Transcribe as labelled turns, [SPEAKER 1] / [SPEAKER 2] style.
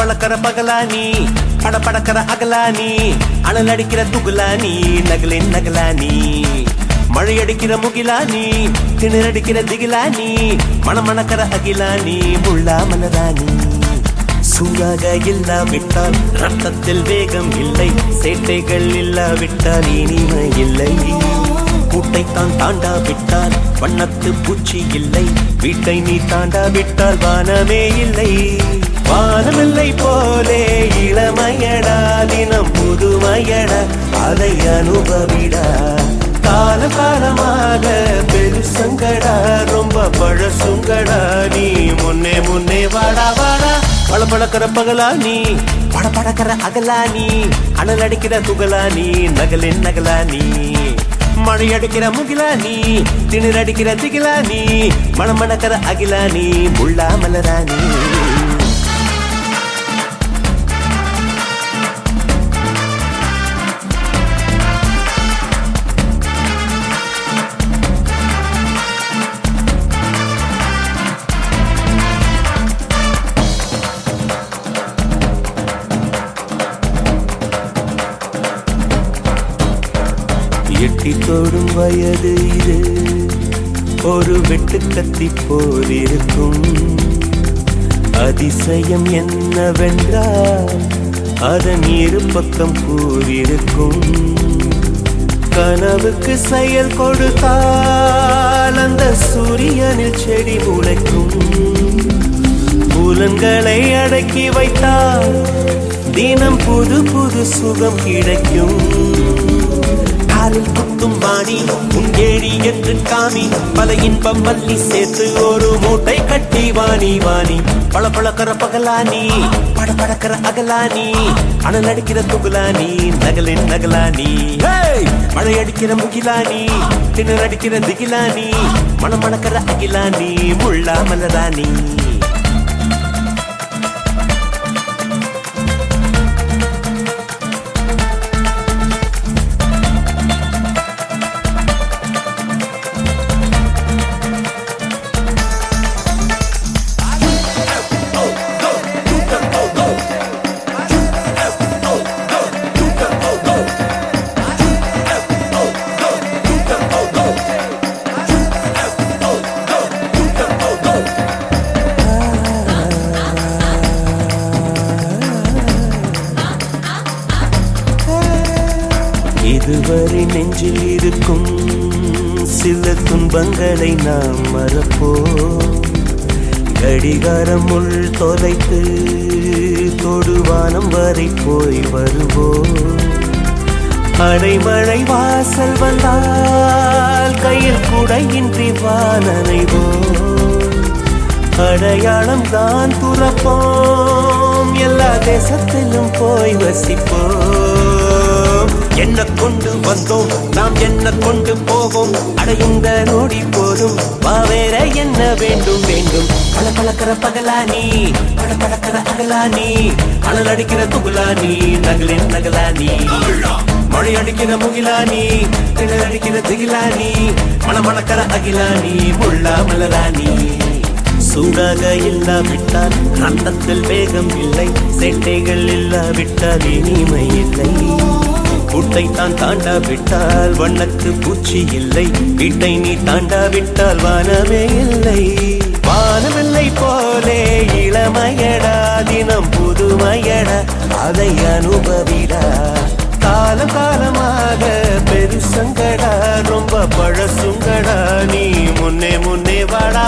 [SPEAKER 1] பழக்கிற பகலானி படப்படக்கிற அகலானி அனல் அடிக்கிற துகுலானி நகலின் நகலானி மழையடிக்கிற முகிலானி திணறடிக்கிற திகிலானி மணமணக்கிற அகிலானி முள்ளா மலராணி சூடாக இல்லாவிட்டால் ரத்தத்தில் வேகம் இல்லை சேட்டைகள் இல்லாவிட்டால் இனிமை இல்லை கூட்டைத்தான் தாண்டாவிட்டால் வண்ணத்து பூச்சி இல்லை வீட்டை நீ தாண்டாவிட்டால் வானமே இல்லை வானமில்லை போலே இளமையடா தினம் புதுமையடா அதை அனுபவிடா கால காலமாக பெருசங்கடா ரொம்ப பழசுங்கடா நீ முன்னே முன்னே வாடா வாடா பழப்பழக்கிற பகலானி படப்படக்கிற அகலானி அனல் அடிக்கிற துகலானி நகலின் நகலானி மழையடிக்கிற முகிலானி திணறடிக்கிற திகிலானி மணமணக்கிற அகிலானி முள்ளா மலராணி எட்டி தோடும் வயது இது ஒரு வெட்டு கத்தி போல் இருக்கும் அதிசயம் என்னவென்றால் அதன் இரு பக்கம் கூறியிருக்கும் கனவுக்கு செயல் கொடுத்தால் அந்த சூரியனில் செடி முளைக்கும் புலன்களை அடக்கி வைத்தால் தினம் புது புது சுகம் கிடைக்கும் காலில் குத்தும் வாணி உங்கேடி என்று காமி பல இன்பம் மல்லி சேர்த்து ஒரு மூட்டை கட்டி வாணி வாணி பழப்பழக்கிற பகலானி படப்படக்கிற அகலானி அனல் அடிக்கிற துகுலானி நகலின் நகலானி மழையடிக்கிற முகிலானி திணறடிக்கிற திகிலானி மணமணக்கிற அகிலானி முள்ளா மலராணி இதுவரை நெஞ்சில் இருக்கும் சில துன்பங்களை நாம் மறப்போம் கடிகாரம் உள் தொலைத்து தொடுவானம் வரை போய் வருவோம் அடைமழை வாசல் வந்தால் கையில் குடையின்றி வானனைவோம் அடையாளம் தான் துறப்போம் எல்லா தேசத்திலும் போய் வசிப்போம் என்ன கொண்டு வந்தோம் நாம் என்ன கொண்டு போவோம் அடையுங்க நோடி போதும் வா வேற என்ன வேண்டும் வேண்டும் பழப்பழக்கிற பகலானி படப்படக்கிற அகலானி அனல் அடிக்கிற துகுலானி நகலின் நகலானி மழை அடிக்கிற முகிலானி திணறடிக்கிற அடிக்கிற திகிலானி மணமணக்கிற அகிலானி முள்ளா மலராணி சூடாக இல்லாவிட்டால் ரத்தத்தில் வேகம் இல்லை சேட்டைகள் இல்லாவிட்டால் இனிமை இல்லை கூட்டைத்தான் தாண்டாவிட்டால் வண்ணத்து பூச்சி இல்லை வீட்டை நீ தாண்டாவிட்டால் வானமே இல்லை வானமில்லை போலே இளமையடா தினம் புதுமையடா அதை அனுபவிடா கால காலமாக பெருசங்கடா ரொம்ப பழசுங்கடா நீ முன்னே முன்னே வாடா